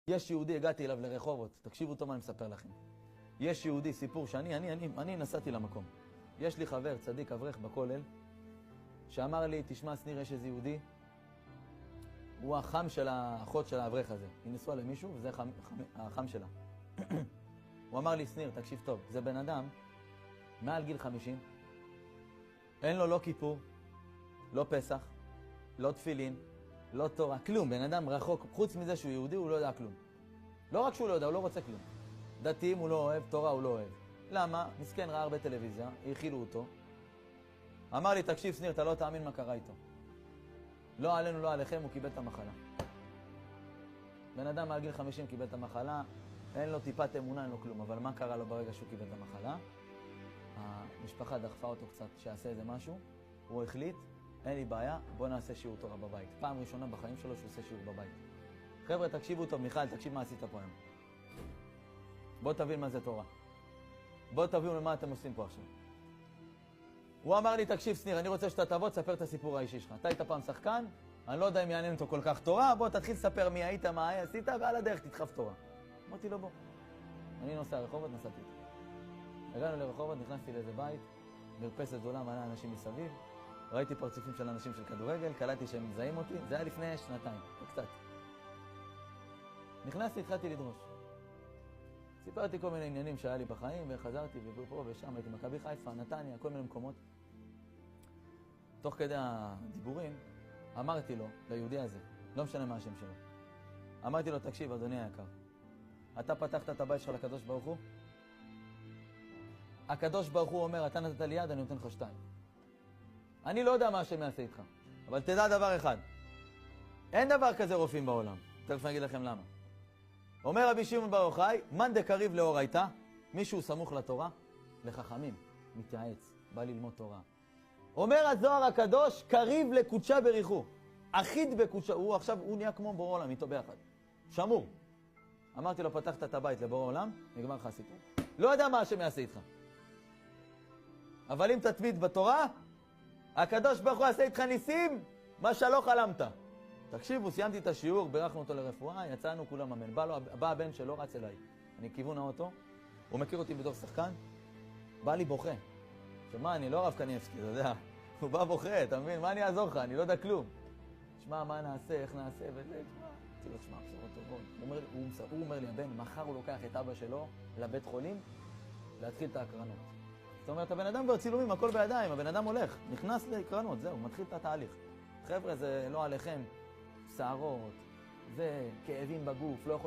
יש יהודי, הגעתי אליו לרחובות, תקשיבו טוב מה אני מספר לכם. יש יהודי, סיפור שאני נסעתי למקום. יש לי חבר, צדיק, אברך בכולל, שאמר לי, תשמע, סניר, יש איזה יהודי, הוא החם של האחות של האברך הזה. היא נשואה למישהו, וזה החם שלה. הוא אמר לי, סניר, תקשיב טוב, זה בן אדם, מעל גיל 50, אין לו לא כיפור, לא פסח, לא תפילין, לא תורה, כלום. בן אדם רחוק, חוץ מזה שהוא יהודי, הוא לא יודע כלום. לא רק שהוא לא יודע, הוא לא רוצה כלום. דתיים הוא לא אוהב, תורה הוא לא אוהב. למה? מסכן, ראה הרבה טלוויזיה, האכילו אותו. אמר לי, תקשיב סניר, אתה לא תאמין מה קרה איתו. לא עלינו, לא עליכם, הוא קיבל את המחלה. בן אדם מעל גיל 50 קיבל את המחלה, אין לו טיפת אמונה, אין לו כלום. אבל מה קרה לו ברגע שהוא קיבל את המחלה? המשפחה דחפה אותו קצת שיעשה איזה משהו, הוא החליט, אין לי בעיה, בוא נעשה שיעור תורה בבית. פעם ראשונה בחיים שלו שהוא עושה שיעור בבית. חבר'ה, תקשיבו טוב, מיכאל, תקשיב מה עשית פה היום. בוא תבין מה זה תורה. בוא תבינו מה אתם עושים פה עכשיו. הוא אמר לי, תקשיב סניר, אני רוצה שאתה תבוא, תספר את הסיפור האישי שלך. אתה היית פעם שחקן, אני לא יודע אם יעניין אותו כל כך תורה, בוא תתחיל לספר מי היית, מה עשית, ועל הדרך תדחף תורה. אמרתי לו, בוא. אני נוסע רחובות, נסעתי. הגענו לרחובות, נכנסתי לאיזה בית, מרפסת גדולה, מלא אנשים מסביב. ראיתי פרצופים של אנשים של כדורגל, קלטתי שהם מזהים אותי, זה היה לפני שנתיים, וקצת. נכנסתי, התחלתי לדרוש. סיפרתי כל מיני עניינים שהיה לי בחיים, וחזרתי, ופה ושם, הייתי מכבי חיפה, נתניה, כל מיני מקומות. תוך כדי הדיבורים, אמרתי לו, ליהודי הזה, לא משנה מה השם שלו, אמרתי לו, תקשיב, אדוני היקר, אתה פתחת את הבית שלך לקדוש ברוך הוא? הקדוש ברוך הוא אומר, אתה נתת לי יד, אני נותן לך 2. אני לא יודע מה השם יעשה איתך, אבל תדע דבר אחד, אין דבר כזה רופאים בעולם. תכף אני אגיד לכם למה. אומר רבי שמעון בר יוחאי, מאן דקריב לאורייתא, מישהו סמוך לתורה, לחכמים, מתייעץ, בא ללמוד תורה. אומר הזוהר הקדוש, קריב לקודשה בריחו, אחיד בקודשה, הוא נהיה כמו בורא עולם, איתו ביחד, שמור. אמרתי לו, פתחת את הבית לבורא עולם, נגמר לך הסיפור. לא יודע מה השם יעשה איתך. אבל אם תתמיד בתורה, הקדוש ברוך הוא יעשה איתך ניסים, מה שלא חלמת. תקשיבו, סיימתי את השיעור, בירכנו אותו לרפואה, יצאנו כולם אמן. בא הבן שלו, רץ אליי. אני כיוון האוטו, הוא מכיר אותי בתור שחקן, בא לי בוכה. שמה, אני לא רב קניאבסקי, אתה יודע. הוא בא בוכה, אתה מבין? מה אני אעזור לך? אני לא יודע כלום. שמע, מה נעשה, איך נעשה, וזה, שמע. אמרתי לו, שמע, בשורות טובות. הוא אומר לי, הבן, מחר הוא לוקח את אבא שלו לבית חולים, להתחיל את ההקרנות. זאת אומרת, הבן אדם כבר צילומים, הכל בידיים, הבן אדם הולך, נכנס להקרנות, זהו, מתחיל את התהליך. חבר'ה, זה לא עליכם, שערות, זה כאבים בגוף, לא יכול...